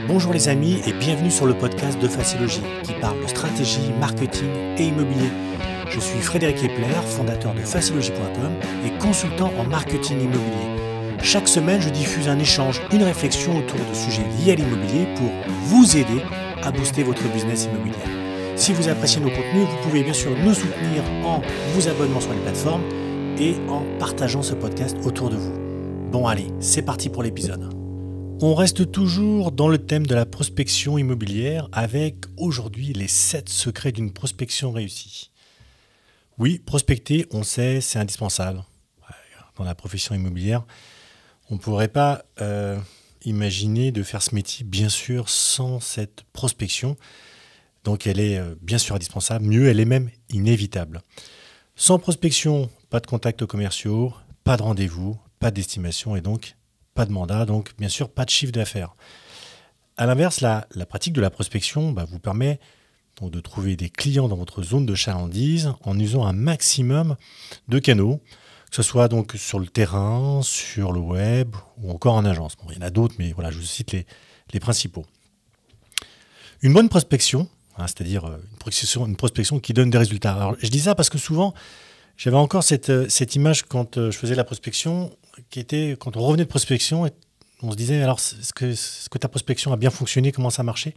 Bonjour les amis et bienvenue sur le podcast de Facilogie qui parle de stratégie, marketing et immobilier. Je suis Frédéric Epler, fondateur de Facilogie.com et consultant en marketing immobilier. Chaque semaine, je diffuse un échange, une réflexion autour de sujets liés à l'immobilier pour vous aider à booster votre business immobilier. Si vous appréciez nos contenus, vous pouvez bien sûr nous soutenir en vous abonnant sur les plateformes et en partageant ce podcast autour de vous. Bon allez, c'est parti pour l'épisode. On reste toujours dans le thème de la prospection immobilière avec aujourd'hui les 7 secrets d'une prospection réussie. Oui, prospecter, on sait, c'est indispensable. Dans la profession immobilière, on ne pourrait pas imaginer de faire ce métier, bien sûr, sans cette prospection. Donc elle est bien sûr indispensable, mieux, elle est même inévitable. Sans prospection, pas de contacts commerciaux, pas de rendez-vous, pas d'estimation et donc pas de mandat, donc bien sûr pas de chiffre d'affaires. A l'inverse, la pratique de la prospection vous permet donc de trouver des clients dans votre zone de chalandise en usant un maximum de canaux, que ce soit donc sur le terrain, sur le web ou encore en agence. Bon, il y en a d'autres, mais voilà, je vous cite les principaux. Une bonne prospection, c'est-à-dire une prospection qui donne des résultats. Alors, je dis ça parce que souvent, j'avais encore cette image quand je faisais la prospection, qui était quand on revenait de prospection, et on se disait alors est-ce que ta prospection a bien fonctionné, comment ça a marché?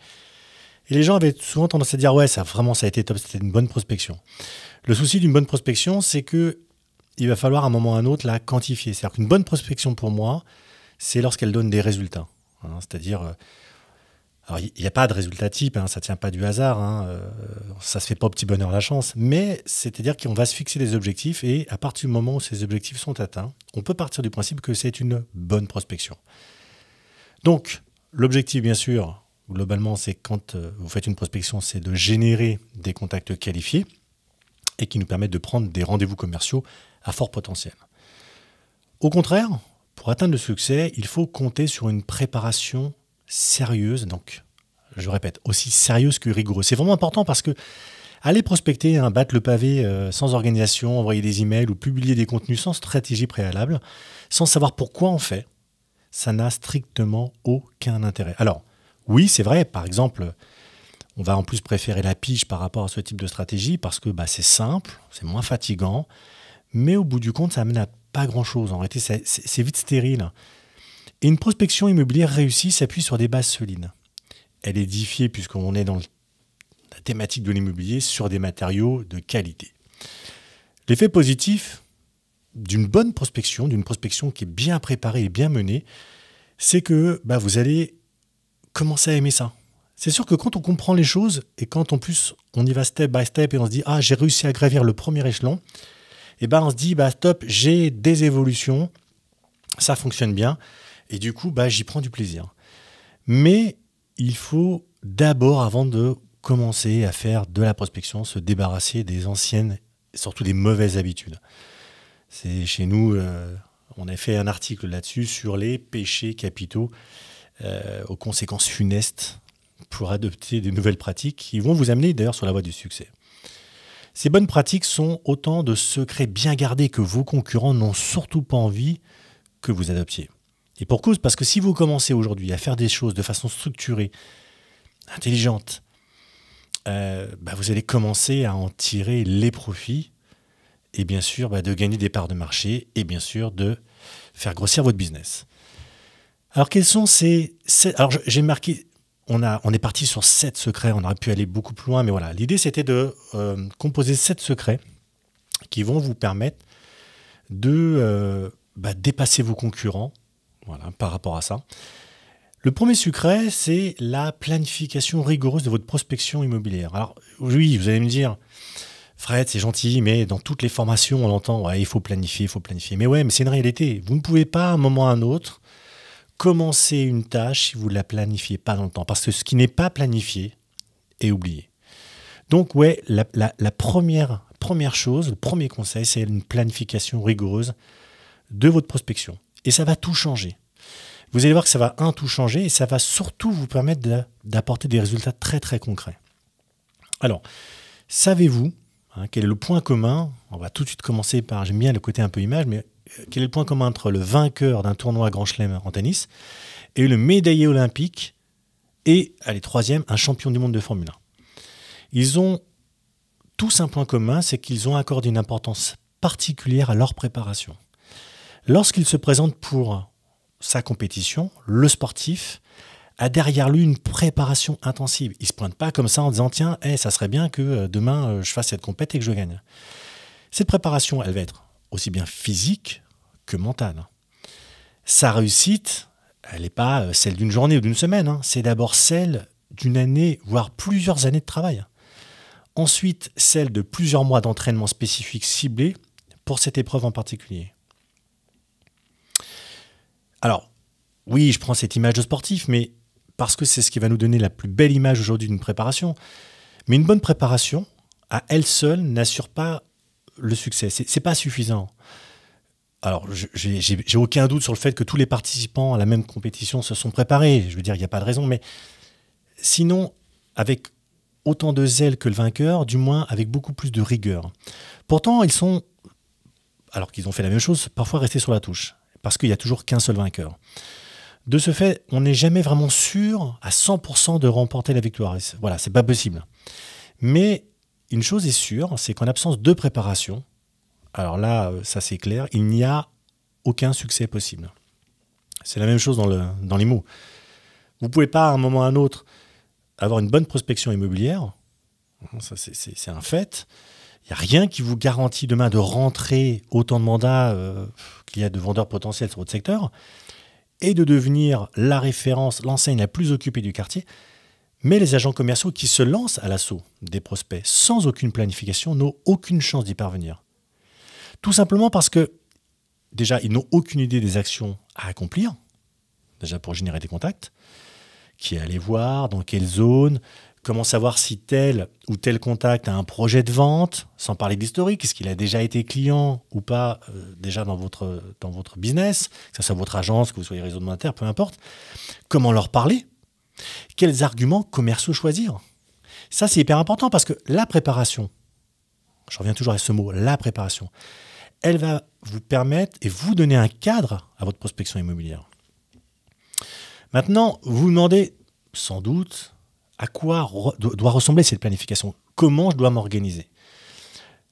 Et les gens avaient souvent tendance à dire ouais, ça a été top, c'était une bonne prospection. Le souci d'une bonne prospection, c'est que il va falloir à un moment ou à un autre la quantifier. C'est-à-dire qu'une bonne prospection pour moi, c'est lorsqu'elle donne des résultats. C'est-à-dire alors, il n'y a pas de résultat type, ça ne tient pas du hasard, ça ne se fait pas au petit bonheur la chance, mais c'est-à-dire qu'on va se fixer des objectifs et à partir du moment où ces objectifs sont atteints, on peut partir du principe que c'est une bonne prospection. Donc, l'objectif, bien sûr, globalement, c'est quand vous faites une prospection, c'est de générer des contacts qualifiés et qui nous permettent de prendre des rendez-vous commerciaux à fort potentiel. Au contraire, pour atteindre le succès, il faut compter sur une préparation sérieuse, donc je répète, aussi sérieuse que rigoureuse. C'est vraiment important parce que aller prospecter, battre le pavé sans organisation, envoyer des emails ou publier des contenus sans stratégie préalable, sans savoir pourquoi on fait, ça n'a strictement aucun intérêt. Alors, oui, c'est vrai, par exemple, on va en plus préférer la pige par rapport à ce type de stratégie parce que c'est simple, c'est moins fatigant, mais au bout du compte, ça amène à pas grand-chose. En réalité, c'est vite stérile. Et une prospection immobilière réussie s'appuie sur des bases solides. Elle est édifiée, puisqu'on est dans la thématique de l'immobilier, sur des matériaux de qualité. L'effet positif d'une bonne prospection, d'une prospection qui est bien préparée et bien menée, c'est que vous allez commencer à aimer ça. C'est sûr que quand on comprend les choses et quand en plus on y va step by step et on se dit « Ah, j'ai réussi à gravir le premier échelon », on se dit « Stop, j'ai des évolutions, ça fonctionne bien ». Et du coup, j'y prends du plaisir. Mais il faut d'abord, avant de commencer à faire de la prospection, se débarrasser des anciennes, surtout des mauvaises habitudes. C'est chez nous, on a fait un article là-dessus sur les péchés capitaux aux conséquences funestes pour adopter des nouvelles pratiques qui vont vous amener d'ailleurs sur la voie du succès. Ces bonnes pratiques sont autant de secrets bien gardés que vos concurrents n'ont surtout pas envie que vous adoptiez. Et pour cause, parce que si vous commencez aujourd'hui à faire des choses de façon structurée, intelligente, vous allez commencer à en tirer les profits et bien sûr de gagner des parts de marché et bien sûr de faire grossir votre business. Alors quels sont Alors j'ai marqué, on est parti sur 7 secrets, on aurait pu aller beaucoup plus loin, mais voilà, l'idée c'était de composer 7 secrets qui vont vous permettre de dépasser vos concurrents. Voilà, par rapport à ça. Le premier secret, c'est la planification rigoureuse de votre prospection immobilière. Alors oui, vous allez me dire, Fred, c'est gentil, mais dans toutes les formations, on entend, ouais, il faut planifier, il faut planifier. Mais ouais, mais c'est une réalité. Vous ne pouvez pas, à un moment ou à un autre, commencer une tâche si vous ne la planifiez pas dans le temps. Parce que ce qui n'est pas planifié est oublié. Donc ouais, la première chose, le premier conseil, c'est une planification rigoureuse de votre prospection. Et ça va tout changer. Vous allez voir que ça va tout changer et ça va surtout vous permettre d'apporter des résultats très très concrets. Alors, savez-vous quel est le point commun? On va tout de suite commencer par, j'aime bien le côté un peu image, mais quel est le point commun entre le vainqueur d'un tournoi Grand Chelem en tennis et le médaillé olympique Et, allez, troisième, un champion du monde de Formule 1. Ils ont tous un point commun, c'est qu'ils ont accordé une importance particulière à leur préparation. Lorsqu'il se présente pour sa compétition, le sportif a derrière lui une préparation intensive. Il ne se pointe pas comme ça en disant « Tiens, ça serait bien que demain je fasse cette compète et que je gagne ». Cette préparation, elle va être aussi bien physique que mentale. Sa réussite, elle n'est pas celle d'une journée ou d'une semaine, hein. C'est d'abord celle d'une année, voire plusieurs années de travail. Ensuite, celle de plusieurs mois d'entraînement spécifique ciblé pour cette épreuve en particulier. Alors, oui, je prends cette image de sportif, mais parce que c'est ce qui va nous donner la plus belle image aujourd'hui d'une préparation. Mais une bonne préparation, à elle seule, n'assure pas le succès. C'est pas suffisant. Alors, j'ai aucun doute sur le fait que tous les participants à la même compétition se sont préparés. Je veux dire, il n'y a pas de raison. Mais sinon, avec autant de zèle que le vainqueur, du moins avec beaucoup plus de rigueur. Pourtant, ils sont, alors qu'ils ont fait la même chose, parfois restés sur la touche. Parce qu'il n'y a toujours qu'un seul vainqueur. De ce fait, on n'est jamais vraiment sûr à 100% de remporter la victoire. Voilà, c'est pas possible. Mais une chose est sûre, c'est qu'en absence de préparation, alors là, ça c'est clair, il n'y a aucun succès possible. C'est la même chose dans les mots. Vous ne pouvez pas à un moment ou à un autre avoir une bonne prospection immobilière, ça c'est un fait. Il n'y a rien qui vous garantit demain de rentrer autant de mandats qu'il y a de vendeurs potentiels sur votre secteur et de devenir la référence, l'enseigne la plus occupée du quartier. Mais les agents commerciaux qui se lancent à l'assaut des prospects sans aucune planification n'ont aucune chance d'y parvenir. Tout simplement parce que, déjà, ils n'ont aucune idée des actions à accomplir, déjà pour générer des contacts, qui aller voir, dans quelle zone, comment savoir si tel ou tel contact a un projet de vente, sans parler d'historique, est-ce qu'il a déjà été client ou pas déjà dans votre business, que ce soit votre agence, que vous soyez réseau monétaire, peu importe. Comment leur parler, quels arguments commerciaux choisir. Ça, c'est hyper important parce que la préparation, je reviens toujours à ce mot, la préparation, elle va vous permettre et vous donner un cadre à votre prospection immobilière. Maintenant, vous vous demandez sans doute à quoi doit ressembler cette planification. Comment je dois m'organiser?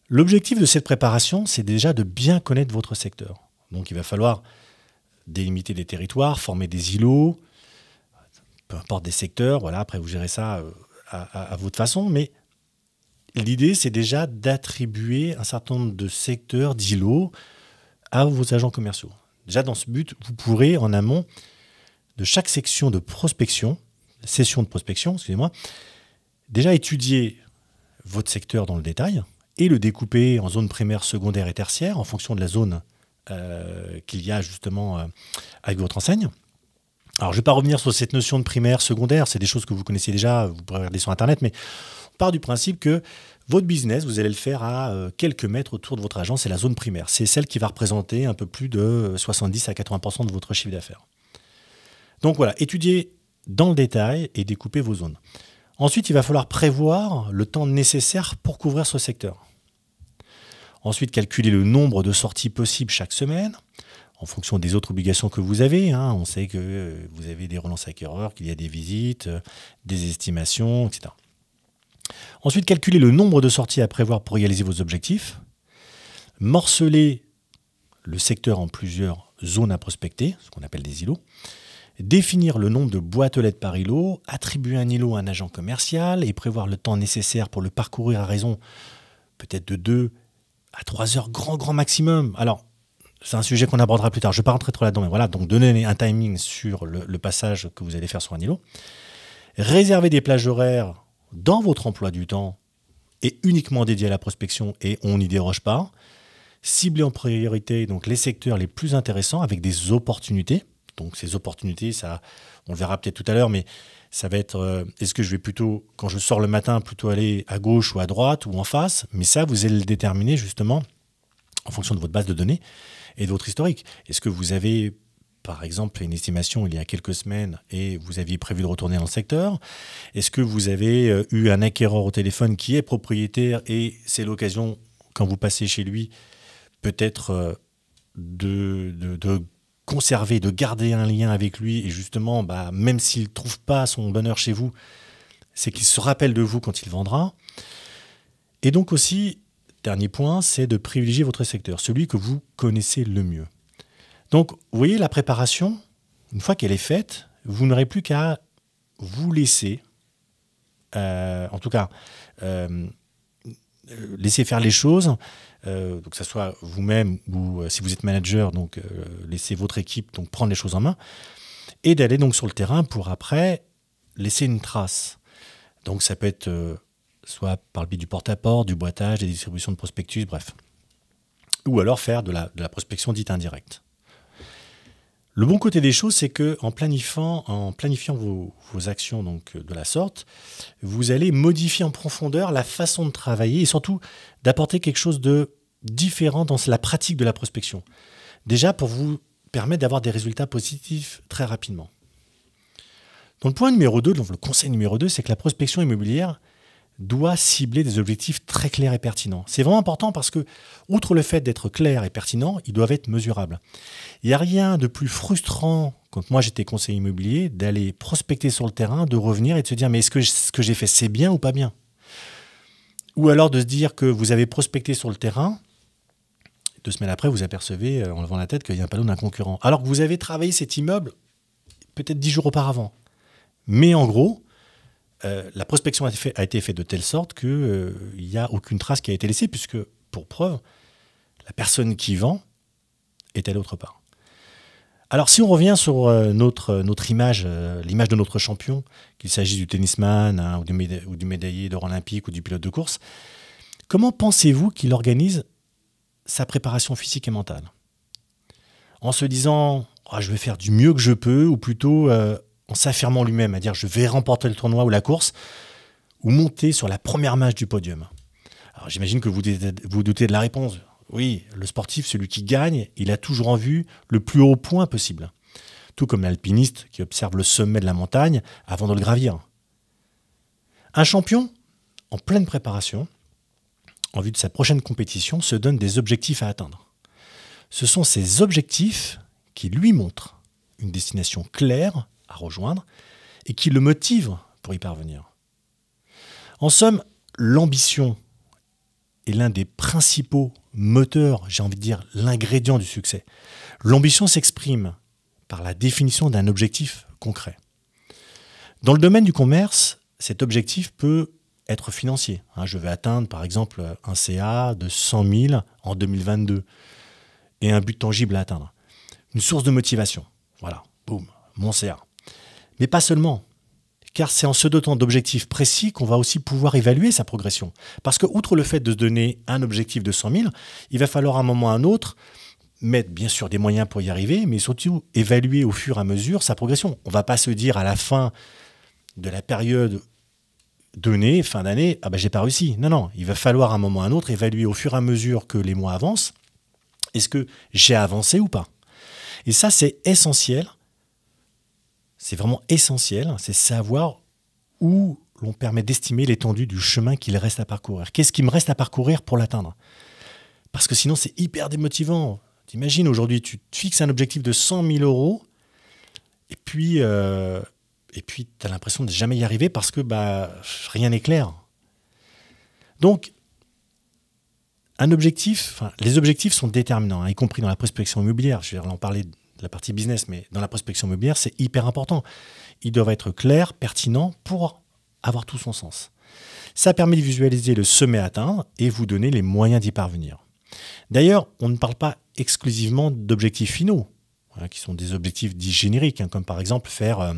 L'objectif de cette préparation, c'est déjà de bien connaître votre secteur. Donc, il va falloir délimiter des territoires, former des îlots, peu importe des secteurs. Voilà, après, vous gérez ça à votre façon. Mais l'idée, c'est déjà d'attribuer un certain nombre de secteurs, d'îlots, à vos agents commerciaux. Déjà, dans ce but, vous pourrez, en amont de chaque section de prospection, excusez-moi, déjà étudier votre secteur dans le détail et le découper en zones primaires, secondaires et tertiaires en fonction de la zone qu'il y a justement avec votre enseigne. Alors, je ne vais pas revenir sur cette notion de primaire, secondaire, c'est des choses que vous connaissez déjà, vous pourrez regarder sur Internet, mais on part du principe que votre business, vous allez le faire à quelques mètres autour de votre agence, c'est la zone primaire. C'est celle qui va représenter un peu plus de 70 à 80% de votre chiffre d'affaires. Donc voilà, étudiez dans le détail et découper vos zones. Ensuite, il va falloir prévoir le temps nécessaire pour couvrir ce secteur. Ensuite, calculer le nombre de sorties possibles chaque semaine, en fonction des autres obligations que vous avez. On sait que vous avez des relances acquéreurs, qu'il y a des visites, des estimations, etc. Ensuite, calculer le nombre de sorties à prévoir pour réaliser vos objectifs. Morceler le secteur en plusieurs zones à prospecter, ce qu'on appelle des îlots. Définir le nombre de boîtes aux lettres par îlot, attribuer un îlot à un agent commercial et prévoir le temps nécessaire pour le parcourir à raison peut-être de 2 à 3 heures grand maximum. Alors, c'est un sujet qu'on abordera plus tard, je ne vais pas rentrer trop là-dedans, mais voilà, donc donner un timing sur le passage que vous allez faire sur un îlot. Réserver des plages horaires dans votre emploi du temps et uniquement dédiées à la prospection et on n'y déroge pas. Cibler en priorité donc, les secteurs les plus intéressants avec des opportunités. Donc ces opportunités, ça, on le verra peut-être tout à l'heure, mais ça va être, est-ce que je vais plutôt, quand je sors le matin, plutôt aller à gauche ou à droite ou en face? Mais ça, vous allez le déterminer justement en fonction de votre base de données et de votre historique. Est-ce que vous avez, par exemple, une estimation il y a quelques semaines et vous aviez prévu de retourner dans le secteur? Est-ce que vous avez eu un acquéreur au téléphone qui est propriétaire et c'est l'occasion, quand vous passez chez lui, peut-être de conserver, de garder un lien avec lui et justement, même s'il ne trouve pas son bonheur chez vous, c'est qu'il se rappelle de vous quand il vendra. Et donc aussi, dernier point, c'est de privilégier votre secteur, celui que vous connaissez le mieux. Donc, vous voyez, la préparation, une fois qu'elle est faite, vous n'aurez plus qu'à vous laisser, laisser faire les choses, donc que ce soit vous-même ou si vous êtes manager, donc laisser votre équipe donc prendre les choses en main, et d'aller donc sur le terrain pour après laisser une trace. Donc ça peut être soit par le biais du porte-à-porte, du boitage, des distributions de prospectus, bref. Ou alors faire de la prospection dite indirecte. Le bon côté des choses, c'est qu'en planifiant vos actions donc, de la sorte, vous allez modifier en profondeur la façon de travailler et surtout d'apporter quelque chose de différent dans la pratique de la prospection. Déjà pour vous permettre d'avoir des résultats positifs très rapidement. Donc le point numéro 2, donc le conseil numéro 2, c'est que la prospection immobilière doit cibler des objectifs très clairs et pertinents. C'est vraiment important parce que, outre le fait d'être clair et pertinent, ils doivent être mesurables. Il n'y a rien de plus frustrant, quand moi j'étais conseiller immobilier, d'aller prospecter sur le terrain, de revenir et de se dire « mais est-ce que ce que j'ai fait c'est bien ou pas bien ?» Ou alors de se dire que vous avez prospecté sur le terrain, 2 semaines après vous apercevez en levant la tête qu'il y a un panneau d'un concurrent. Alors que vous avez travaillé cet immeuble peut-être 10 jours auparavant. Mais en gros, la prospection a été faite de telle sorte qu'il n'y a aucune trace qui a été laissée, puisque, pour preuve, la personne qui vend est allée autre part. Alors, si on revient sur notre image, l'image de notre champion, qu'il s'agisse du tennisman ou du médaillé d'or olympique ou du pilote de course, comment pensez-vous qu'il organise sa préparation physique et mentale? En se disant « je vais faire du mieux que je peux » ou plutôt en s'affirmant lui-même, à dire « je vais remporter le tournoi ou la course » ou monter sur la première marche du podium. Alors j'imagine que vous doutez de la réponse. Oui, le sportif, celui qui gagne, il a toujours en vue le plus haut point possible. Tout comme l'alpiniste qui observe le sommet de la montagne avant de le gravir. Un champion, en pleine préparation, en vue de sa prochaine compétition, se donne des objectifs à atteindre. Ce sont ces objectifs qui lui montrent une destination claire à rejoindre et qui le motivent pour y parvenir. En somme, l'ambition est l'un des principaux moteurs, j'ai envie de dire l'ingrédient du succès. L'ambition s'exprime par la définition d'un objectif concret. Dans le domaine du commerce, cet objectif peut être financier. Je vais atteindre par exemple un CA de 100 000 en 2022 et un but tangible à atteindre. Une source de motivation. Voilà, boum, mon CA. Mais pas seulement, car c'est en se dotant d'objectifs précis qu'on va aussi pouvoir évaluer sa progression. Parce que, outre le fait de se donner un objectif de 100 000, il va falloir à un moment ou à un autre mettre bien sûr des moyens pour y arriver, mais surtout évaluer au fur et à mesure sa progression. On ne va pas se dire à la fin de la période donnée, fin d'année, j'ai pas réussi. Non, non, il va falloir à un moment ou à un autre évaluer au fur et à mesure que les mois avancent, est-ce que j'ai avancé ou pas? Et ça, c'est essentiel. C'est vraiment essentiel, c'est savoir où l'on permet d'estimer l'étendue du chemin qu'il reste à parcourir. Qu'est-ce qui me reste à parcourir pour l'atteindre? Parce que sinon, c'est hyper démotivant. T'imagines, aujourd'hui, tu te fixes un objectif de 100 000 € et puis tu as l'impression de jamais y arriver parce que rien n'est clair. Donc, les objectifs sont déterminants, y compris dans la prospection immobilière. Je vais en parler de la partie business, mais dans la prospection immobilière, c'est hyper important. Ils doivent être clairs, pertinents pour avoir tout son sens. Ça permet de visualiser le sommet à atteindre et vous donner les moyens d'y parvenir. D'ailleurs, on ne parle pas exclusivement d'objectifs finaux, qui sont des objectifs dits génériques, comme par exemple faire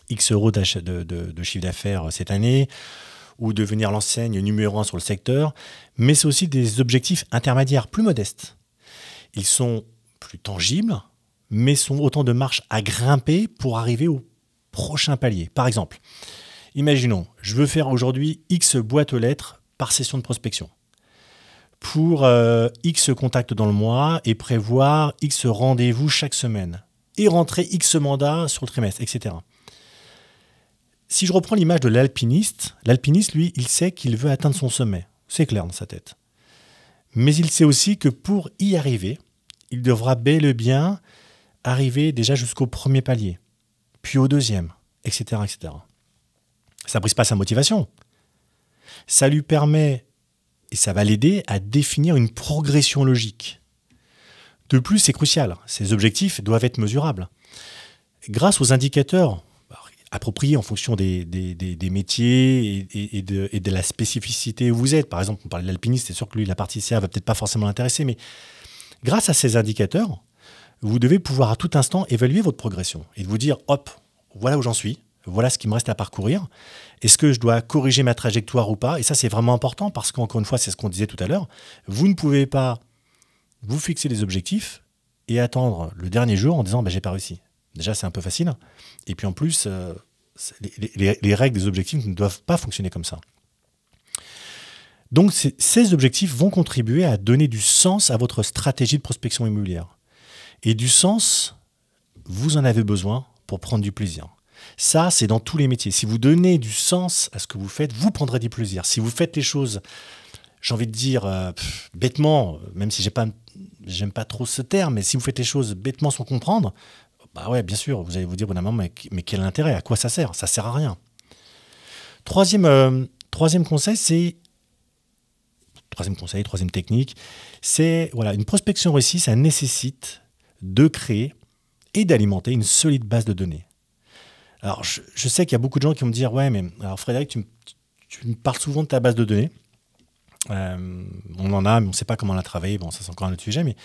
X euros de chiffre d'affaires cette année, ou devenir l'enseigne numéro 1 sur le secteur, mais c'est aussi des objectifs intermédiaires plus modestes. Ils sont plus tangibles, mais sont autant de marches à grimper pour arriver au prochain palier. Par exemple, imaginons, je veux faire aujourd'hui X boîtes aux lettres par session de prospection. Pour X contacts dans le mois et prévoir X rendez-vous chaque semaine. Et rentrer X mandats sur le trimestre, etc. Si je reprends l'image de l'alpiniste, lui, il sait qu'il veut atteindre son sommet. C'est clair dans sa tête. Mais il sait aussi que pour y arriver, il devra bel et bien arriver déjà jusqu'au premier palier, puis au deuxième, etc., etc. Ça ne brise pas sa motivation. Ça lui permet, et ça va l'aider à définir une progression logique. De plus, c'est crucial, ces objectifs doivent être mesurables. Grâce aux indicateurs appropriés en fonction des métiers et de la spécificité où vous êtes, par exemple, on parlait de l'alpiniste, c'est sûr que lui, la partie CA ne va peut-être pas forcément l'intéresser, mais grâce à ces indicateurs, vous devez pouvoir à tout instant évaluer votre progression et vous dire, hop, voilà où j'en suis, voilà ce qui me reste à parcourir. Est-ce que je dois corriger ma trajectoire ou pas? Et ça, c'est vraiment important parce qu'encore une fois, c'est ce qu'on disait tout à l'heure, vous ne pouvez pas vous fixer des objectifs et attendre le dernier jour en disant j'ai pas réussi. Déjà, c'est un peu facile. Et puis en plus, les règles des objectifs ne doivent pas fonctionner comme ça. Donc, ces objectifs vont contribuer à donner du sens à votre stratégie de prospection immobilière. Et du sens, vous en avez besoin pour prendre du plaisir. Ça, c'est dans tous les métiers. Si vous donnez du sens à ce que vous faites, vous prendrez du plaisir. Si vous faites les choses, j'ai envie de dire bêtement, même si j'aime pas trop ce terme, mais si vous faites les choses bêtement sans comprendre, ouais, bien sûr, vous allez vous dire, bon, mais quel intérêt? À quoi ça sert? Ça sert à rien. Troisième conseil, troisième technique, c'est une prospection réussie, ça nécessite de créer et d'alimenter une solide base de données. Alors, je sais qu'il y a beaucoup de gens qui vont me dire, ouais, mais alors Frédéric, tu me parles souvent de ta base de données. On en a, mais on ne sait pas comment la travailler. Bon, ça c'est encore un autre sujet, mais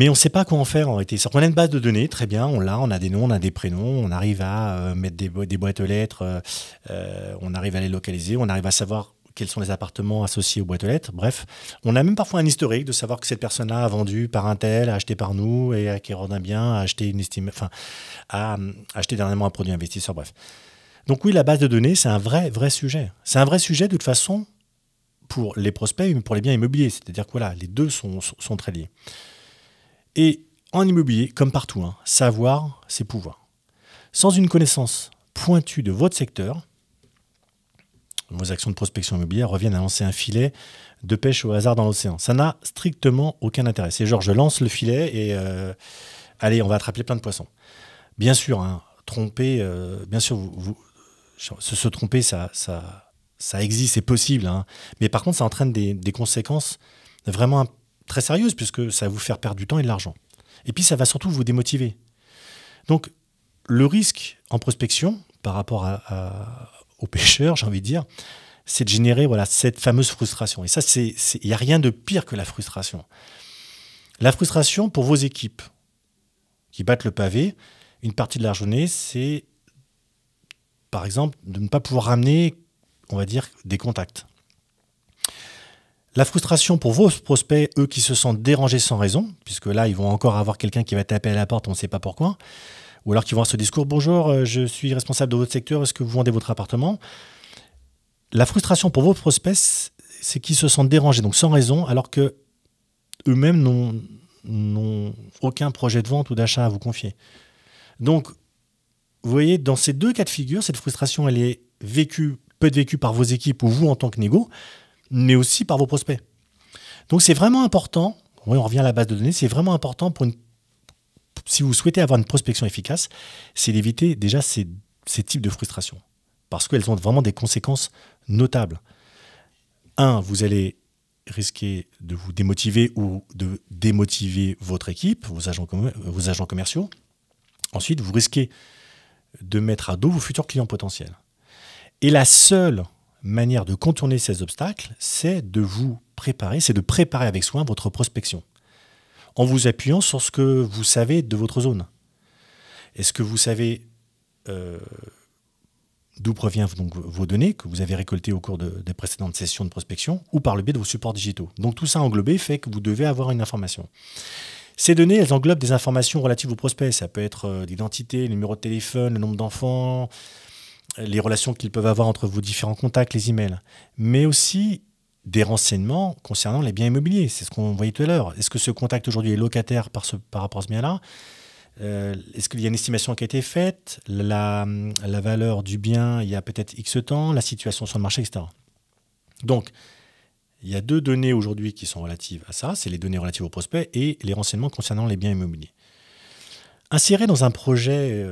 on ne sait pas quoi en faire en réalité. On a une base de données, très bien, on a des noms, on a des prénoms, on arrive à mettre des boîtes aux lettres, on arrive à les localiser, on arrive à savoir quels sont les appartements associés aux boîtes aux lettres. Bref, on a même parfois un historique de savoir que cette personne-là a vendu par un tel, a acheté par nous et acquéreur d'un bien, a acheté dernièrement un produit investisseur, bref. Donc oui, la base de données, c'est un vrai sujet. C'est un vrai sujet de toute façon pour les prospects, mais pour les biens immobiliers. C'est-à-dire que les deux sont très liés. Et en immobilier, comme partout, savoir, c'est pouvoir. Sans une connaissance pointue de votre secteur, vos actions de prospection immobilière reviennent à lancer un filet de pêche au hasard dans l'océan. Ça n'a strictement aucun intérêt. C'est genre, je lance le filet et allez, on va attraper plein de poissons. Bien sûr, tromper, bien sûr, se tromper, ça existe, c'est possible. Mais par contre, ça entraîne des conséquences vraiment très sérieuses puisque ça va vous faire perdre du temps et de l'argent. Et puis, ça va surtout vous démotiver. Donc, le risque en prospection par rapport aux pêcheurs, j'ai envie de dire, c'est de générer cette fameuse frustration. Et ça, il n'y a rien de pire que la frustration. La frustration pour vos équipes qui battent le pavé, une partie de la journée, c'est, par exemple, de ne pas pouvoir ramener, on va dire, des contacts. La frustration pour vos prospects, eux qui se sentent dérangés sans raison, puisque là, ils vont encore avoir quelqu'un qui va taper à la porte, on ne sait pas pourquoi, ou alors qu'ils vont avoir ce discours « Bonjour, je suis responsable de votre secteur, est-ce que vous vendez votre appartement ?» La frustration pour vos prospects, c'est qu'ils se sentent dérangés, donc sans raison, alors que eux-mêmes n'ont aucun projet de vente ou d'achat à vous confier. Donc, vous voyez, dans ces deux cas de figure, cette frustration, elle peut être vécue par vos équipes ou vous en tant que négo, mais aussi par vos prospects. Donc, c'est vraiment important, on revient à la base de données, c'est vraiment important si vous souhaitez avoir une prospection efficace, c'est d'éviter déjà ces types de frustrations. Parce qu'elles ont vraiment des conséquences notables. Vous allez risquer de vous démotiver ou de démotiver votre équipe, vos agents commerciaux. Ensuite, vous risquez de mettre à dos vos futurs clients potentiels. Et la seule manière de contourner ces obstacles, c'est de vous préparer, c'est de préparer avec soin votre prospection, en vous appuyant sur ce que vous savez de votre zone. Est-ce que vous savez d'où proviennent donc vos données que vous avez récoltées au cours des précédentes sessions de prospection ou par le biais de vos supports digitaux? Donc tout ça englobé fait que vous devez avoir une information. Ces données, elles englobent des informations relatives aux prospects. Ça peut être l'identité, le numéro de téléphone, le nombre d'enfants, les relations qu'ils peuvent avoir entre vos différents contacts, les emails, mais aussi des renseignements concernant les biens immobiliers. C'est ce qu'on voyait tout à l'heure. Est-ce que ce contact aujourd'hui est locataire par rapport à ce bien-là? Est-ce qu'il y a une estimation qui a été faite? La valeur du bien, il y a peut-être X temps, la situation sur le marché, etc. Donc, il y a deux données aujourd'hui qui sont relatives à ça. C'est les données relatives aux prospects et les renseignements concernant les biens immobiliers. Insérez dans un projet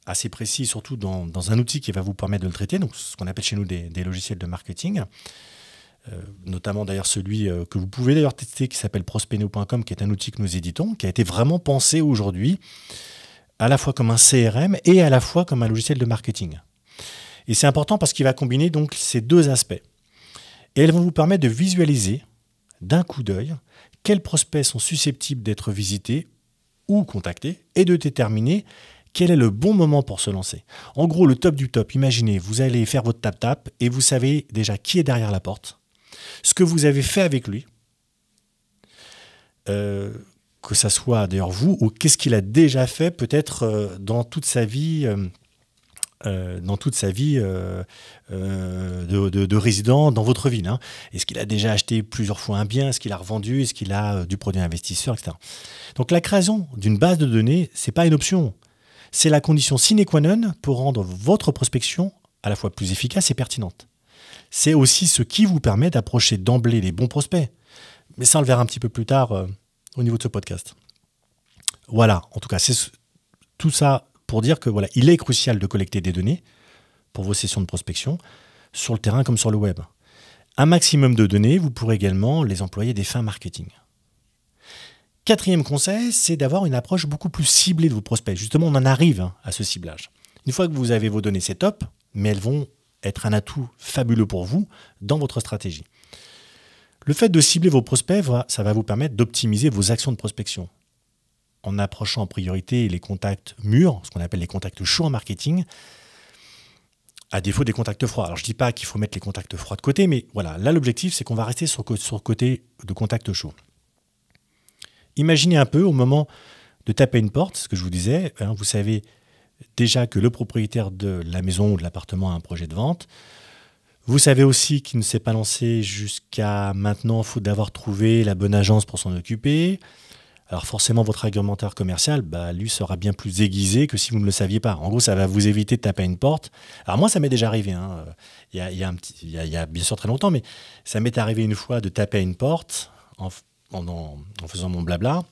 assez précis, surtout dans un outil qui va vous permettre de le traiter, donc ce qu'on appelle chez nous des logiciels de marketing, notamment d'ailleurs celui que vous pouvez d'ailleurs tester qui s'appelle prospeno.com, qui est un outil que nous éditons, qui a été vraiment pensé aujourd'hui à la fois comme un CRM et à la fois comme un logiciel de marketing. Et c'est important parce qu'il va combiner donc ces deux aspects. Et elles vont vous permettre de visualiser d'un coup d'œil quels prospects sont susceptibles d'être visités ou contactés et de déterminer quel est le bon moment pour se lancer. En gros, le top du top, imaginez, vous allez faire votre tap-tap et vous savez déjà qui est derrière la porte, ce que vous avez fait avec lui, que ça soit d'ailleurs vous ou qu'est-ce qu'il a déjà fait peut-être dans toute sa vie de résident dans votre ville. Est-ce qu'il a déjà acheté plusieurs fois un bien? Est-ce qu'il a revendu? Est-ce qu'il a du produit investisseur, etc. Donc la création d'une base de données, ce n'est pas une option. C'est la condition sine qua non pour rendre votre prospection à la fois plus efficace et pertinente. C'est aussi ce qui vous permet d'approcher d'emblée les bons prospects. Mais ça, on le verra un petit peu plus tard au niveau de ce podcast. Voilà, en tout cas, c'est tout ça pour dire que voilà, il est crucial de collecter des données pour vos sessions de prospection, sur le terrain comme sur le web. Un maximum de données, vous pourrez également les employer à des fins marketing. Quatrième conseil, c'est d'avoir une approche beaucoup plus ciblée de vos prospects. Justement, on en arrive à ce ciblage. Une fois que vous avez vos données, c'est top, mais elles vont être un atout fabuleux pour vous dans votre stratégie. Le fait de cibler vos prospects, ça va vous permettre d'optimiser vos actions de prospection en approchant en priorité les contacts mûrs, ce qu'on appelle les contacts chauds en marketing, à défaut des contacts froids. Alors je ne dis pas qu'il faut mettre les contacts froids de côté, mais voilà, là l'objectif c'est qu'on va rester sur le côté de contacts chauds. Imaginez un peu au moment de taper une porte, ce que je vous disais, vous savez déjà que le propriétaire de la maison ou de l'appartement a un projet de vente. Vous savez aussi qu'il ne s'est pas lancé jusqu'à maintenant, faute d'avoir trouvé la bonne agence pour s'en occuper. Alors forcément, votre argumentaire commercial, lui, sera bien plus aiguisé que si vous ne le saviez pas. En gros, ça va vous éviter de taper à une porte. Alors moi, ça m'est déjà arrivé. Il y a bien sûr très longtemps, mais ça m'est arrivé une fois de taper à une porte en faisant mon blabla.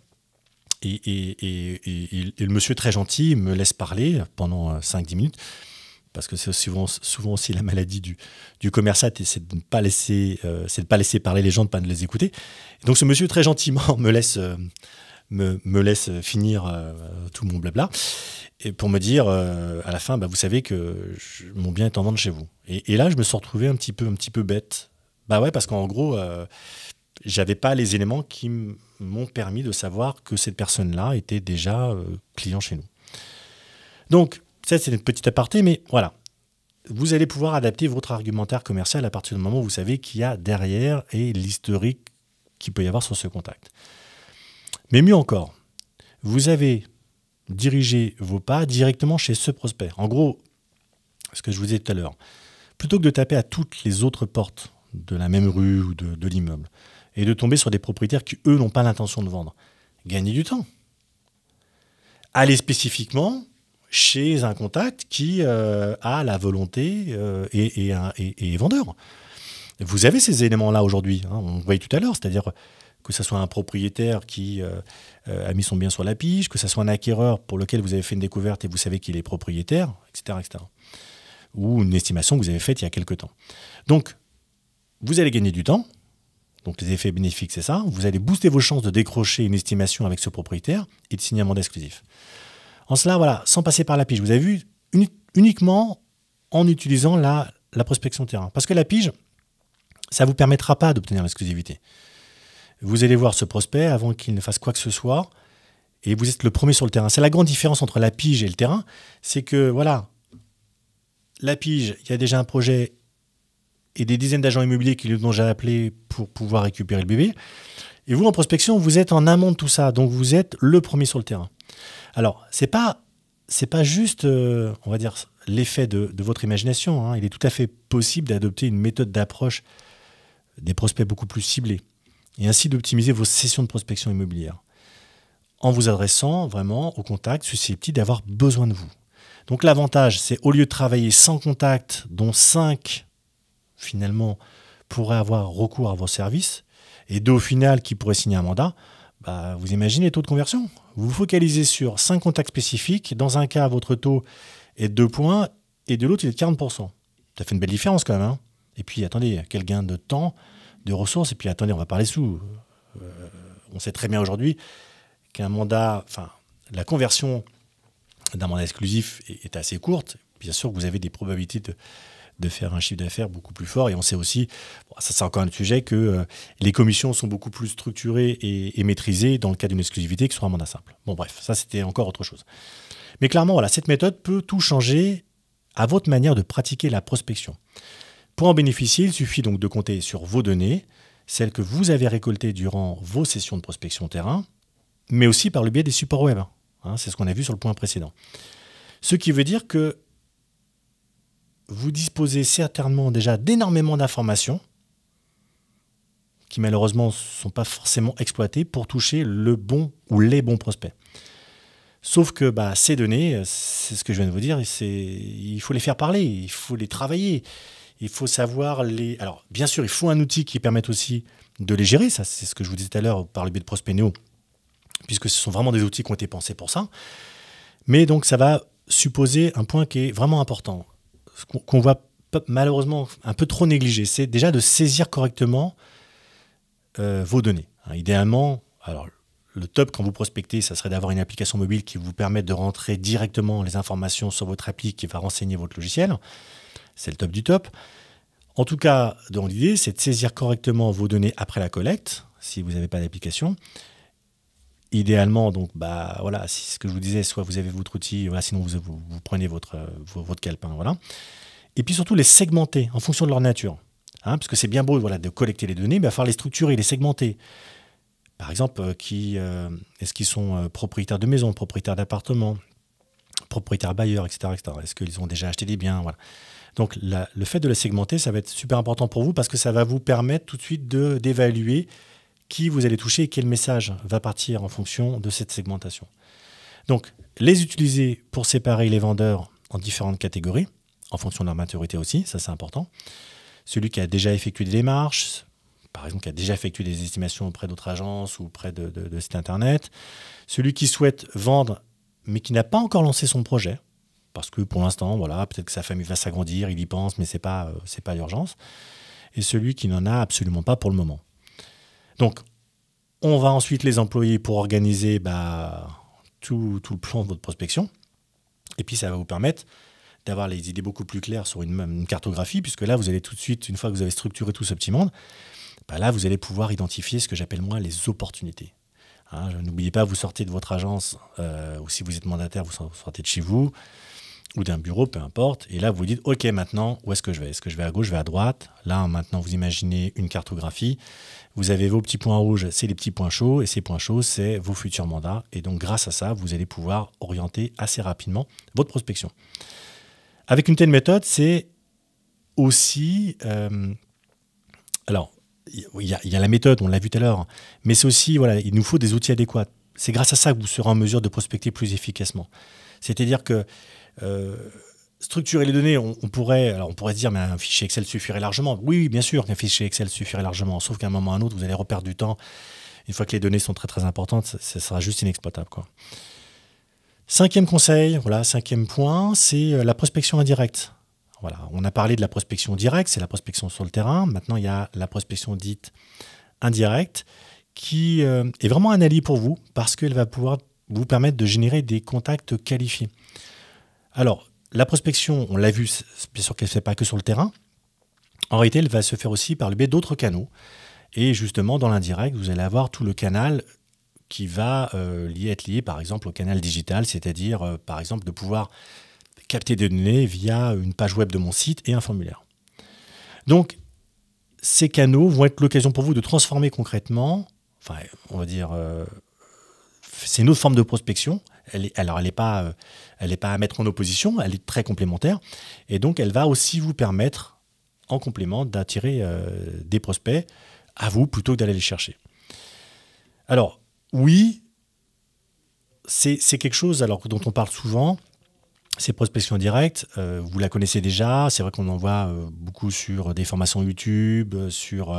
Et le monsieur très gentil me laisse parler pendant 5-10 minutes. Parce que c'est souvent aussi la maladie du commerçant, c'est de ne pas laisser parler les gens, de ne pas les écouter. Et donc ce monsieur très gentiment me laisse finir tout mon blabla et pour me dire à la fin, vous savez que mon bien est en vente chez vous. Et là, je me suis retrouvé un petit peu bête. Ouais, parce qu'en gros, j'avais pas les éléments qui m'ont permis de savoir que cette personne-là était déjà client chez nous. Donc, ça, c'est une petite aparté, mais voilà. Vous allez pouvoir adapter votre argumentaire commercial à partir du moment où vous savez qu'il y a derrière et l'historique qu'il peut y avoir sur ce contact. Mais mieux encore, vous avez dirigé vos pas directement chez ce prospect. En gros, ce que je vous disais tout à l'heure, plutôt que de taper à toutes les autres portes de la même rue ou de l'immeuble et de tomber sur des propriétaires qui, eux, n'ont pas l'intention de vendre, gagnez du temps. Allez spécifiquement chez un contact qui a la volonté et est vendeur. Vous avez ces éléments-là aujourd'hui, on le voyait tout à l'heure, c'est-à-dire que ce soit un propriétaire qui a mis son bien sur la pige, que ce soit un acquéreur pour lequel vous avez fait une découverte et vous savez qu'il est propriétaire, etc., etc. Ou une estimation que vous avez faite il y a quelque temps. Donc, vous allez gagner du temps, donc les effets bénéfiques, c'est ça, vous allez booster vos chances de décrocher une estimation avec ce propriétaire et de signer un mandat exclusif. En cela, voilà, sans passer par la pige. Vous avez vu, uniquement en utilisant la prospection terrain. Parce que la pige, ça ne vous permettra pas d'obtenir l'exclusivité. Vous allez voir ce prospect avant qu'il ne fasse quoi que ce soit et vous êtes le premier sur le terrain. C'est la grande différence entre la pige et le terrain. C'est que, voilà, la pige, il y a déjà un projet et des dizaines d'agents immobiliers qui l'ont déjà appelé pour pouvoir récupérer le bébé. Et vous, en prospection, vous êtes en amont de tout ça. Donc, vous êtes le premier sur le terrain. Alors, c'est pas juste, on va dire, l'effet de votre imagination. Il est tout à fait possible d'adopter une méthode d'approche des prospects beaucoup plus ciblée et ainsi d'optimiser vos sessions de prospection immobilière en vous adressant vraiment aux contacts susceptibles d'avoir besoin de vous. Donc l'avantage, c'est au lieu de travailler 100 contacts, dont 5 finalement pourraient avoir recours à vos services et 2 au final qui pourraient signer un mandat, bah, vous imaginez les taux de conversion. Vous vous focalisez sur 5 contacts spécifiques. Dans un cas, votre taux est de 2 points et de l'autre, il est de 40%. Ça fait une belle différence quand même. Hein. Et puis, attendez, quel gain de temps, de ressources. Et puis, attendez, on va parler sous. On sait très bien aujourd'hui qu'un mandat, enfin, la conversion d'un mandat exclusif est assez courte. Bien sûr que vous avez des probabilités de faire un chiffre d'affaires beaucoup plus fort. Et on sait aussi, bon, ça c'est encore un sujet, que les commissions sont beaucoup plus structurées et maîtrisées dans le cas d'une exclusivité que sur un mandat simple. Bon bref, ça c'était encore autre chose. Mais clairement, voilà, cette méthode peut tout changer à votre manière de pratiquer la prospection. Pour en bénéficier, il suffit donc de compter sur vos données, celles que vous avez récoltées durant vos sessions de prospection terrain, mais aussi par le biais des supports web. Hein, c'est ce qu'on a vu sur le point précédent. Ce qui veut dire que vous disposez certainement déjà d'énormément d'informations qui malheureusement ne sont pas forcément exploitées pour toucher le bon ou les bons prospects. Sauf que ces données, c'est ce que je viens de vous dire, il faut les faire parler, il faut les travailler, il faut savoir les... Alors bien sûr, il faut un outil qui permette aussi de les gérer, ça c'est ce que je vous disais tout à l'heure par le biais de Prospecneo, puisque ce sont vraiment des outils qui ont été pensés pour ça. Mais donc ça va supposer un point qui est vraiment important, qu'on voit malheureusement un peu trop négligé, c'est déjà de saisir correctement vos données. Idéalement, alors le top quand vous prospectez, ça serait d'avoir une application mobile qui vous permette de rentrer directement les informations sur votre appli qui va renseigner votre logiciel. C'est le top du top. En tout cas, dans l'idée, c'est de saisir correctement vos données après la collecte, si vous n'avez pas d'application. Idéalement, donc, voilà, c'est ce que je vous disais, soit vous avez votre outil, voilà, sinon vous prenez votre calepin, voilà. Et puis surtout les segmenter en fonction de leur nature. Hein, parce que c'est bien beau voilà, de collecter les données, mais il va falloir les structurer, les segmenter. Par exemple, est-ce qu'ils sont propriétaires de maisons, propriétaires d'appartements, propriétaires bailleurs, etc., etc. Est-ce qu'ils ont déjà acheté des biens, voilà. Donc le fait de les segmenter, ça va être super important pour vous parce que ça va vous permettre tout de suite d'évaluer qui vous allez toucher et quel message va partir en fonction de cette segmentation. Donc, les utiliser pour séparer les vendeurs en différentes catégories, en fonction de leur maturité aussi, ça c'est important. Celui qui a déjà effectué des démarches, par exemple qui a déjà effectué des estimations auprès d'autres agences ou auprès de sites internet. Celui qui souhaite vendre mais qui n'a pas encore lancé son projet, parce que pour l'instant, voilà, peut-être que sa famille va s'agrandir, il y pense, mais ce n'est pas l'urgence. Et celui qui n'en a absolument pas pour le moment. Donc, on va ensuite les employer pour organiser tout le plan de votre prospection. Et puis, ça va vous permettre d'avoir les idées beaucoup plus claires sur une cartographie, puisque là, vous allez tout de suite, une fois que vous avez structuré tout ce petit monde, là, vous allez pouvoir identifier ce que j'appelle moi les opportunités. Hein, n'oubliez pas, vous sortez de votre agence, ou si vous êtes mandataire, vous sortez de chez vous, ou d'un bureau, peu importe. Et là, vous vous dites, OK, maintenant, où est-ce que je vais? Est-ce que je vais à gauche, je vais à droite? Là, maintenant, vous imaginez une cartographie. Vous avez vos petits points rouges, c'est les petits points chauds. Et ces points chauds, c'est vos futurs mandats. Et donc, grâce à ça, vous allez pouvoir orienter assez rapidement votre prospection. Avec une telle méthode, c'est aussi... alors, il y a la méthode, on l'a vu tout à l'heure. Mais c'est aussi, voilà, il nous faut des outils adéquats. C'est grâce à ça que vous serez en mesure de prospecter plus efficacement. C'est-à-dire que structurer les données, on pourrait se dire, mais un fichier Excel suffirait largement. Oui, bien sûr qu'un fichier Excel suffirait largement, sauf qu'à un moment ou à un autre, vous allez reperdre du temps. Une fois que les données sont très très importantes, ça sera juste inexploitable, quoi. Cinquième conseil, voilà, cinquième point, c'est la prospection indirecte. Voilà, on a parlé de la prospection directe, c'est la prospection sur le terrain. Maintenant, il y a la prospection dite indirecte qui est vraiment un allié pour vous parce qu'elle va pouvoir vous permettre de générer des contacts qualifiés. Alors, la prospection, on l'a vu, bien sûr qu'elle ne se fait pas que sur le terrain. En réalité, elle va se faire aussi par le biais d'autres canaux. Et justement, dans l'indirect, vous allez avoir tout le canal qui va être lié, par exemple, au canal digital, c'est-à-dire, par exemple, de pouvoir capter des données via une page web de mon site et un formulaire. Donc, ces canaux vont être l'occasion pour vous de transformer concrètement, enfin, on va dire, c'est une autre forme de prospection. Elle n'est pas à mettre en opposition, elle est très complémentaire. Et donc, elle va aussi vous permettre, en complément, d'attirer des prospects à vous plutôt que d'aller les chercher. Alors, oui, c'est quelque chose dont on parle souvent. Ces prospections directes, vous la connaissez déjà. C'est vrai qu'on en voit beaucoup sur des formations YouTube, sur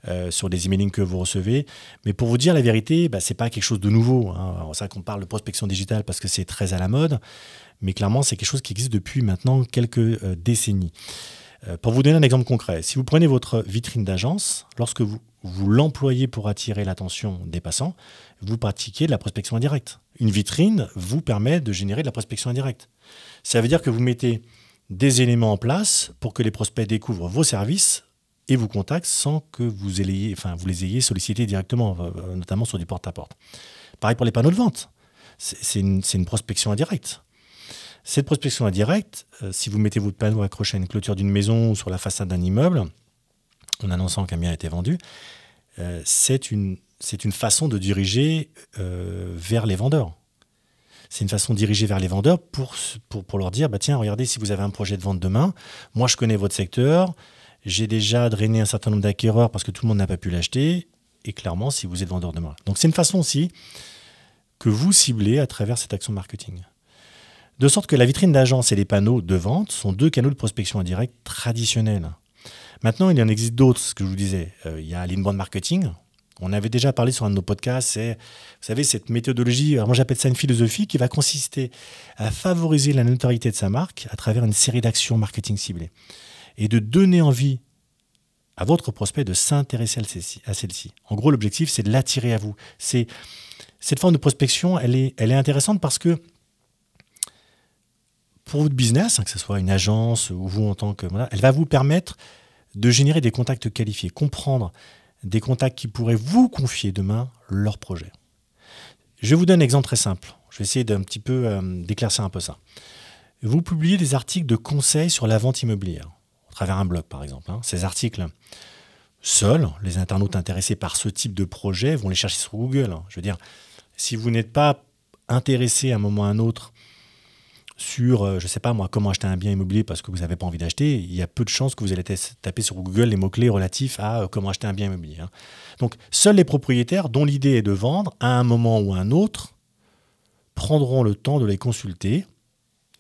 des emailing que vous recevez. Mais pour vous dire la vérité, ce n'est pas quelque chose de nouveau. C'est vrai qu'on parle de prospection digitale parce que c'est très à la mode. Mais clairement, c'est quelque chose qui existe depuis maintenant quelques décennies. Pour vous donner un exemple concret, si vous prenez votre vitrine d'agence, lorsque vous l'employez pour attirer l'attention des passants, vous pratiquez de la prospection indirecte. Une vitrine vous permet de générer de la prospection indirecte. Ça veut dire que vous mettez des éléments en place pour que les prospects découvrent vos services et vous contactent sans que vous les ayez sollicités directement, notamment sur du porte-à-porte. Pareil pour les panneaux de vente. C'est une prospection indirecte. Cette prospection indirecte, si vous mettez votre panneau accroché à une clôture d'une maison ou sur la façade d'un immeuble, en annonçant qu'un bien a été vendu, c'est une façon de diriger vers les vendeurs. C'est une façon de diriger vers les vendeurs pour leur dire, tiens, regardez, si vous avez un projet de vente demain, moi je connais votre secteur, j'ai déjà drainé un certain nombre d'acquéreurs parce que tout le monde n'a pas pu l'acheter, et clairement, si vous êtes vendeur demain. Donc c'est une façon aussi que vous ciblez à travers cette action marketing. De sorte que la vitrine d'agence et les panneaux de vente sont deux canaux de prospection indirecte traditionnels. Maintenant, il y en existe d'autres, ce que je vous disais. Il y a l'inbound marketing. On avait déjà parlé sur un de nos podcasts. C'est, vous savez, cette méthodologie, moi j'appelle ça une philosophie qui va consister à favoriser la notoriété de sa marque à travers une série d'actions marketing ciblées et de donner envie à votre prospect de s'intéresser à celle-ci. En gros, l'objectif, c'est de l'attirer à vous. Cette forme de prospection, elle est intéressante parce que pour votre business, que ce soit une agence ou vous en tant que... elle va vous permettre de générer des contacts qualifiés, comprendre des contacts qui pourraient vous confier demain leur projet. Je vous donne un exemple très simple. Je vais essayer d'un petit peu d'éclaircir un peu ça. Vous publiez des articles de conseils sur la vente immobilière, à travers un blog par exemple. Ces articles, seuls, les internautes intéressés par ce type de projet vont les chercher sur Google. Je veux dire, si vous n'êtes pas intéressé à un moment ou à un autre sur, je ne sais pas moi, comment acheter un bien immobilier parce que vous n'avez pas envie d'acheter, il y a peu de chances que vous allez taper sur Google les mots-clés relatifs à comment acheter un bien immobilier. Donc, seuls les propriétaires dont l'idée est de vendre, à un moment ou à un autre, prendront le temps de les consulter,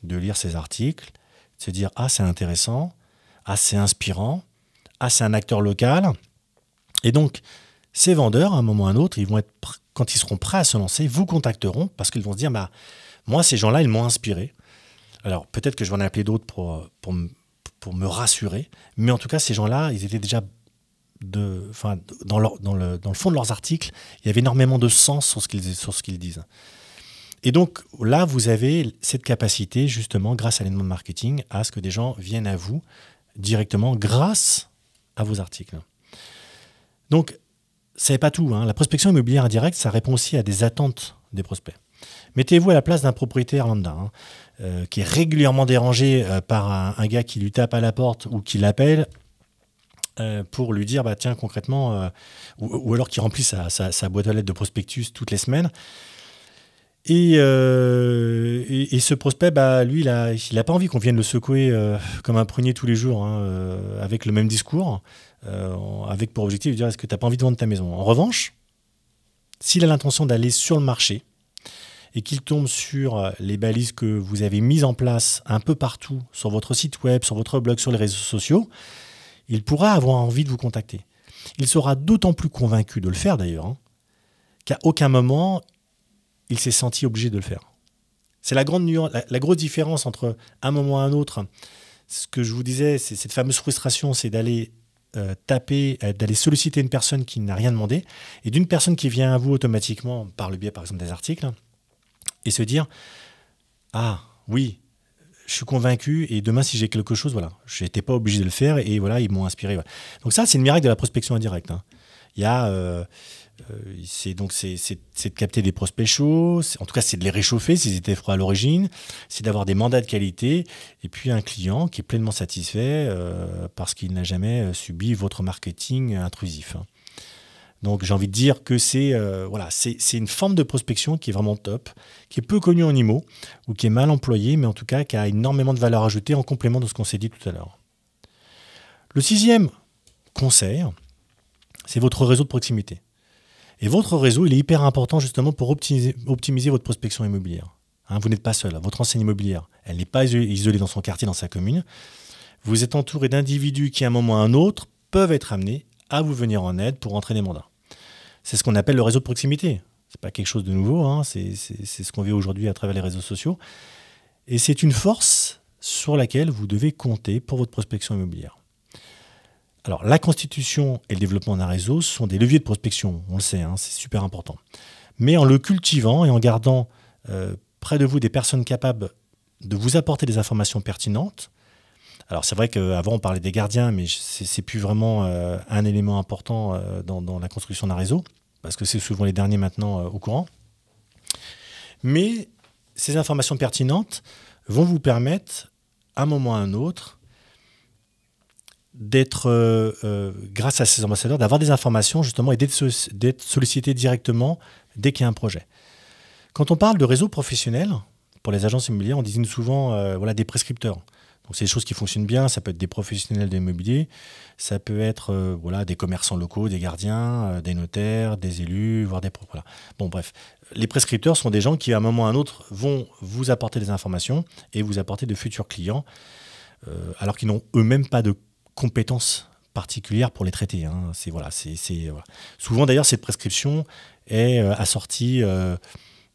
de lire ces articles, de se dire « Ah, c'est intéressant, ah, c'est inspirant, ah, c'est un acteur local ». Et donc, ces vendeurs, à un moment ou à un autre, quand ils seront prêts à se lancer, vous contacteront parce qu'ils vont se dire « Moi, ces gens-là, ils m'ont inspiré ». Alors, peut-être que je vais en appeler d'autres pour me rassurer. Mais en tout cas, ces gens-là, ils étaient déjà dans le fond de leurs articles, il y avait énormément de sens sur ce qu'ils disent. Et donc, là, vous avez cette capacité, justement, grâce à l'inbound marketing, à ce que des gens viennent à vous directement grâce à vos articles. Donc, ça n'est pas tout. La prospection immobilière indirecte, ça répond aussi à des attentes des prospects. Mettez-vous à la place d'un propriétaire lambda qui est régulièrement dérangé par un gars qui lui tape à la porte ou qui l'appelle pour lui dire tiens concrètement ou alors qui remplit sa boîte aux lettres de prospectus toutes les semaines et ce prospect lui il a pas envie qu'on vienne le secouer comme un prunier tous les jours avec le même discours avec pour objectif de dire est-ce que tu n'as pas envie de vendre ta maison. En revanche, s'il a l'intention d'aller sur le marché et qu'il tombe sur les balises que vous avez mises en place un peu partout, sur votre site web, sur votre blog, sur les réseaux sociaux, il pourra avoir envie de vous contacter. Il sera d'autant plus convaincu de le faire d'ailleurs, qu'à aucun moment, il s'est senti obligé de le faire. C'est la grosse différence entre un moment et un autre. Ce que je vous disais, c'est cette fameuse frustration, c'est d'aller d'aller solliciter une personne qui n'a rien demandé, et d'une personne qui vient à vous automatiquement par le biais, par exemple, des articles, et se dire « Ah, oui, je suis convaincu, et demain, si j'ai quelque chose, je n'étais pas obligé de le faire, et voilà, ils m'ont inspiré. » Donc ça, c'est le miracle de la prospection indirecte. Il y a... c'est de capter des prospects chauds, en tout cas c'est de les réchauffer s'ils étaient froids à l'origine, c'est d'avoir des mandats de qualité et puis un client qui est pleinement satisfait parce qu'il n'a jamais subi votre marketing intrusif. Donc j'ai envie de dire que c'est une forme de prospection qui est vraiment top, qui est peu connue en IMO ou qui est mal employée, mais en tout cas qui a énormément de valeur ajoutée en complément de ce qu'on s'est dit tout à l'heure. Le 6e conseil, c'est votre réseau de proximité. Et votre réseau, il est hyper important justement pour optimiser votre prospection immobilière. Vous n'êtes pas seul. Votre enseigne immobilière, Elle n'est pas isolée dans son quartier, dans sa commune. Vous êtes entouré d'individus qui, à un moment ou à un autre, peuvent être amenés à vous venir en aide pour entrer des mandats. C'est ce qu'on appelle le réseau de proximité. Ce n'est pas quelque chose de nouveau, hein. C'est ce qu'on vit aujourd'hui à travers les réseaux sociaux. Et c'est une force sur laquelle vous devez compter pour votre prospection immobilière. Alors, la constitution et le développement d'un réseau sont des leviers de prospection, on le sait, hein, c'est super important. Mais en le cultivant et en gardant près de vous des personnes capables de vous apporter des informations pertinentes. Alors, c'est vrai qu'avant, on parlait des gardiens, mais c'est plus vraiment un élément important dans la construction d'un réseau, parce que c'est souvent les derniers maintenant au courant. Mais ces informations pertinentes vont vous permettre, à un moment ou à un autre, d'être, grâce à ces ambassadeurs, d'avoir des informations justement et d'être sollicité directement dès qu'il y a un projet. Quand on parle de réseau professionnel, pour les agences immobilières, on désigne souvent des prescripteurs. Donc c'est des choses qui fonctionnent bien, ça peut être des professionnels de l'immobilier, ça peut être des commerçants locaux, des gardiens, des notaires, des élus, voire des... Voilà. Bon bref, les prescripteurs sont des gens qui à un moment ou à un autre vont vous apporter des informations et vous apporter de futurs clients, alors qu'ils n'ont eux-mêmes pas de compétences particulières pour les traiter. Hein. Voilà. Souvent d'ailleurs cette prescription est assortie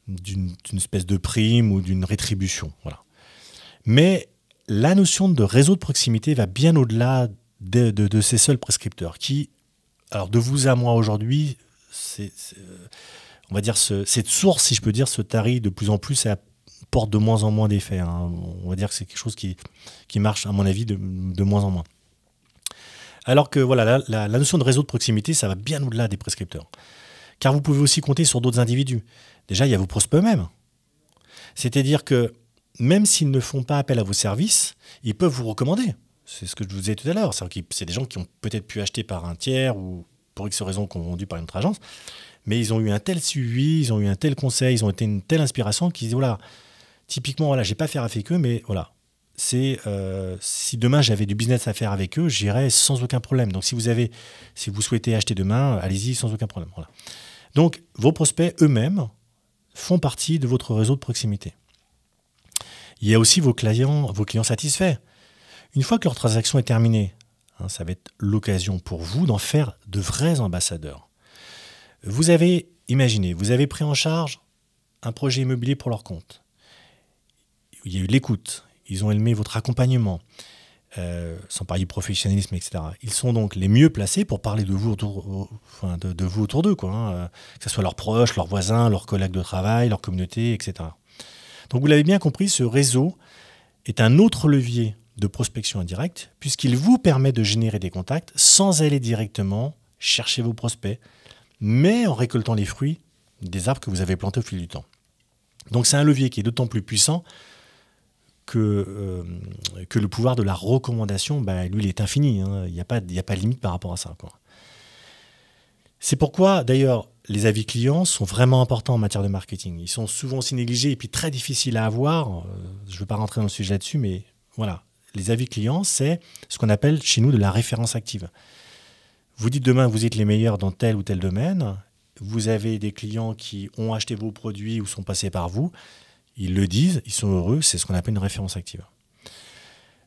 d'une espèce de prime ou d'une rétribution. Voilà. Mais la notion de réseau de proximité va bien au-delà de ces seuls prescripteurs qui, alors de vous à moi aujourd'hui, on va dire cette source, si je peux dire, se tarit de plus en plus et apporte de moins en moins d'effets. Hein. On va dire que c'est quelque chose qui marche, à mon avis, de moins en moins. Alors que voilà, la notion de réseau de proximité, ça va bien au-delà des prescripteurs. Car vous pouvez aussi compter sur d'autres individus. Déjà, il y a vos prospects eux-mêmes. C'est-à-dire que même s'ils ne font pas appel à vos services, ils peuvent vous recommander. C'est ce que je vous disais tout à l'heure. C'est des gens qui ont peut-être pu acheter par un tiers ou pour X raisons qui ont vendu par une autre agence, mais ils ont eu un tel suivi, ils ont eu un tel conseil, ils ont été une telle inspiration qu'ils disent, voilà, typiquement, voilà, j'ai pas affaire avec eux, mais voilà, si demain j'avais du business à faire avec eux, j'irais sans aucun problème. Donc si vous souhaitez acheter demain, allez-y sans aucun problème. Voilà. Donc vos prospects eux-mêmes font partie de votre réseau de proximité. Il y a aussi vos clients satisfaits. Une fois que leur transaction est terminée, ça va être l'occasion pour vous d'en faire de vrais ambassadeurs. Vous avez pris en charge un projet immobilier pour leur compte. Il y a eu l'écoute. Ils ont aimé votre accompagnement, sans parler du professionnalisme, etc. Ils sont donc les mieux placés pour parler de vous autour d'eux, que ce soit leurs proches, leurs voisins, leurs collègues de travail, leur communauté, etc. Donc vous l'avez bien compris, ce réseau est un autre levier de prospection indirecte, puisqu'il vous permet de générer des contacts sans aller directement chercher vos prospects, mais en récoltant les fruits des arbres que vous avez plantés au fil du temps. Donc c'est un levier qui est d'autant plus puissant que le pouvoir de la recommandation, lui, il est infini. Hein. Il n'y a pas de limite par rapport à ça, quoi. C'est pourquoi, d'ailleurs, les avis clients sont vraiment importants en matière de marketing. Ils sont souvent aussi négligés et puis très difficiles à avoir. Je ne veux pas rentrer dans le sujet là-dessus, mais voilà. Les avis clients, c'est ce qu'on appelle chez nous de la référence active. Vous dites demain, vous êtes les meilleurs dans tel ou tel domaine. Vous avez des clients qui ont acheté vos produits ou sont passés par vous. Ils le disent, ils sont heureux, c'est ce qu'on appelle une référence active.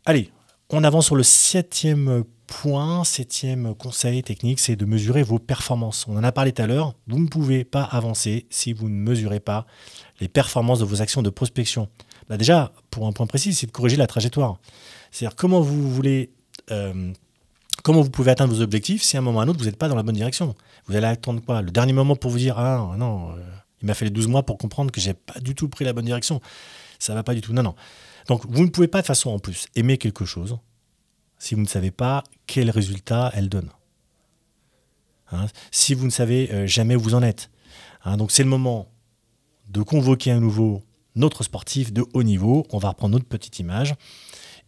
Allez, on avance sur le septième conseil technique, c'est de mesurer vos performances. On en a parlé tout à l'heure, vous ne pouvez pas avancer si vous ne mesurez pas les performances de vos actions de prospection. Déjà, pour un point précis, c'est de corriger la trajectoire. C'est-à-dire comment vous pouvez atteindre vos objectifs si à un moment ou à un autre, vous n'êtes pas dans la bonne direction. Vous allez attendre quoi? Le dernier moment pour vous dire « Ah non, il m'a fallu 12 mois pour comprendre que je n'ai pas du tout pris la bonne direction. Ça ne va pas du tout. » Non. Donc, vous ne pouvez pas de façon en plus aimer quelque chose si vous ne savez pas quel résultat elle donne. Si vous ne savez jamais où vous en êtes. Donc, c'est le moment de convoquer à nouveau notre sportif de haut niveau. On va reprendre notre petite image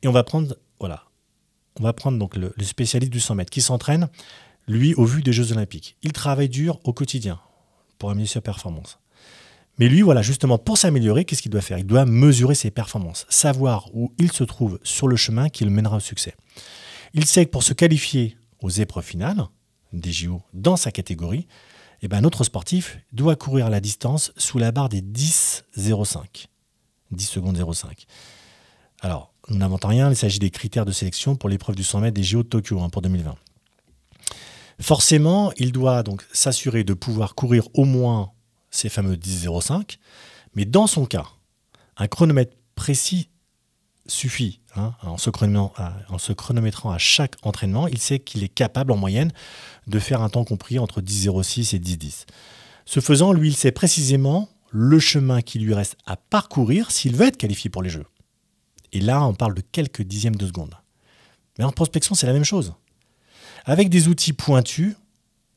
et on va prendre donc le spécialiste du 100 mètres qui s'entraîne, lui, au vu des Jeux Olympiques. Il travaille dur au quotidien pour améliorer sa performance. Mais lui, justement, pour s'améliorer, qu'est-ce qu'il doit faire? Il doit mesurer ses performances, savoir où il se trouve sur le chemin qui le mènera au succès. Il sait que pour se qualifier aux épreuves finales des JO dans sa catégorie, notre sportif doit courir la distance sous la barre des 10,05. 10 secondes 05. Alors, nous n'inventons rien, il s'agit des critères de sélection pour l'épreuve du 100 mètres des JO de Tokyo pour 2020. Forcément, il doit donc s'assurer de pouvoir courir au moins ces fameux 10,05, mais dans son cas, un chronomètre précis suffit. En se chronométrant à chaque entraînement, il sait qu'il est capable en moyenne de faire un temps compris entre 10,06 et 10,10. Ce faisant, lui, il sait précisément le chemin qui lui reste à parcourir s'il veut être qualifié pour les Jeux. Et là, on parle de quelques dixièmes de seconde. Mais en prospection, c'est la même chose. Avec des outils pointus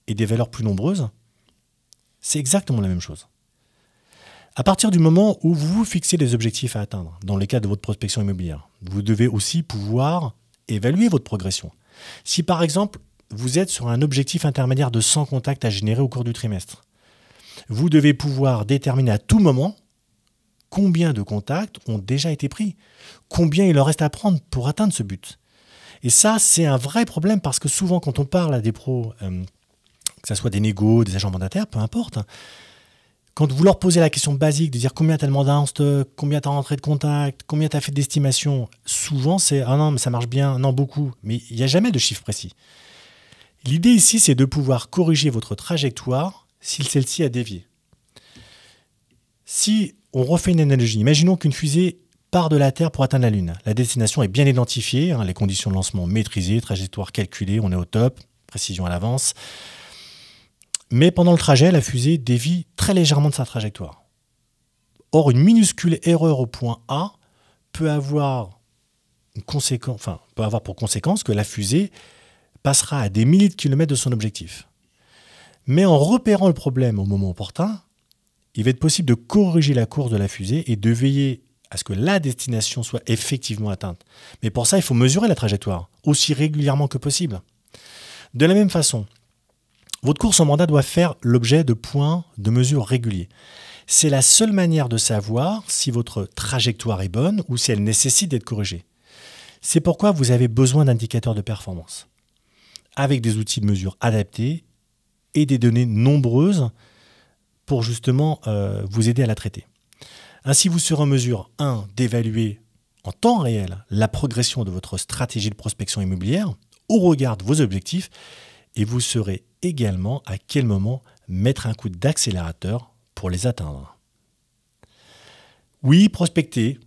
et des valeurs plus nombreuses, c'est exactement la même chose. À partir du moment où vous vous fixez des objectifs à atteindre, dans le cadre de votre prospection immobilière, vous devez aussi pouvoir évaluer votre progression. Si par exemple, vous êtes sur un objectif intermédiaire de 100 contacts à générer au cours du trimestre, vous devez pouvoir déterminer à tout moment combien de contacts ont déjà été pris, combien il leur reste à prendre pour atteindre ce but. Et ça, c'est un vrai problème parce que souvent, quand on parle à des pros, que ce soit des négos, des agents mandataires, peu importe, quand vous leur posez la question basique de dire combien tu as de mandats en stock, combien tu as rentré de contacts, combien tu as fait d'estimation, souvent c'est « Ah non, mais ça marche bien, non, beaucoup ». Mais il n'y a jamais de chiffre précis. L'idée ici, c'est de pouvoir corriger votre trajectoire si celle-ci a dévié. Si on refait une analogie, imaginons qu'une fusée part de la Terre pour atteindre la Lune. La destination est bien identifiée, les conditions de lancement maîtrisées, trajectoire calculée, on est au top, précision à l'avance. Mais pendant le trajet, la fusée dévie très légèrement de sa trajectoire. Or, une minuscule erreur au point A peut avoir pour conséquence que la fusée passera à des milliers de kilomètres de son objectif. Mais en repérant le problème au moment opportun, il va être possible de corriger la course de la fusée et de veiller à ce que la destination soit effectivement atteinte. Mais pour ça, il faut mesurer la trajectoire aussi régulièrement que possible. De la même façon, votre course en mandat doit faire l'objet de points de mesure réguliers. C'est la seule manière de savoir si votre trajectoire est bonne ou si elle nécessite d'être corrigée. C'est pourquoi vous avez besoin d'indicateurs de performance, avec des outils de mesure adaptés et des données nombreuses pour justement vous aider à la traiter. Ainsi, vous serez en mesure, 1, d'évaluer en temps réel la progression de votre stratégie de prospection immobilière au regard de vos objectifs et vous saurez également à quel moment mettre un coup d'accélérateur pour les atteindre. Oui, prospecter,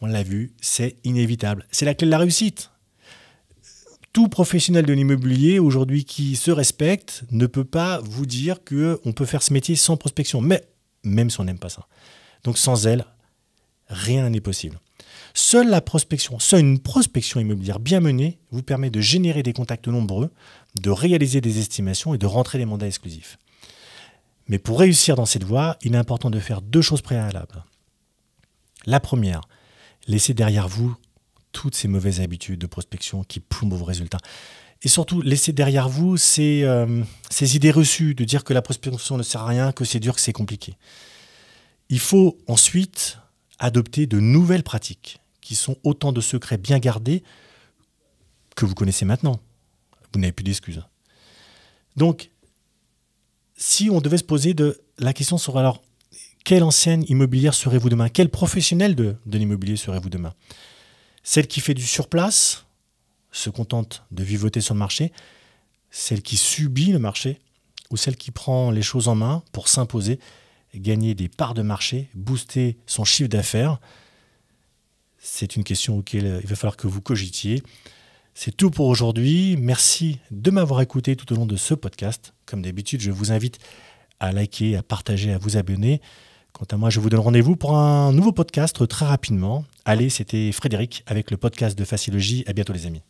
on l'a vu, c'est inévitable. C'est la clé de la réussite. Tout professionnel de l'immobilier aujourd'hui qui se respecte ne peut pas vous dire qu'on peut faire ce métier sans prospection, mais même si on n'aime pas ça. Donc sans elle, rien n'est possible. Seule une prospection immobilière bien menée vous permet de générer des contacts nombreux, de réaliser des estimations et de rentrer des mandats exclusifs. Mais pour réussir dans cette voie, il est important de faire 2 choses préalables. La première, laissez derrière vous toutes ces mauvaises habitudes de prospection qui plombent vos résultats. Et surtout, laissez derrière vous ces idées reçues de dire que la prospection ne sert à rien, que c'est dur, que c'est compliqué. Il faut ensuite adopter de nouvelles pratiques qui sont autant de secrets bien gardés que vous connaissez maintenant. Vous n'avez plus d'excuses. Donc, si on devait se poser la question sur alors, quelle enseigne immobilière serez-vous demain? Quel professionnel de l'immobilier serez-vous demain? Celle qui fait du surplace, se contente de vivoter sur le marché, celle qui subit le marché ou celle qui prend les choses en main pour s'imposer, gagner des parts de marché, booster son chiffre d'affaires? C'est une question auquel il va falloir que vous cogitiez. C'est tout pour aujourd'hui. Merci de m'avoir écouté tout au long de ce podcast. Comme d'habitude, je vous invite à liker, à partager, à vous abonner. Quant à moi, je vous donne rendez-vous pour un nouveau podcast très rapidement. Allez, c'était Frédéric avec le podcast de Facilogie. À bientôt les amis.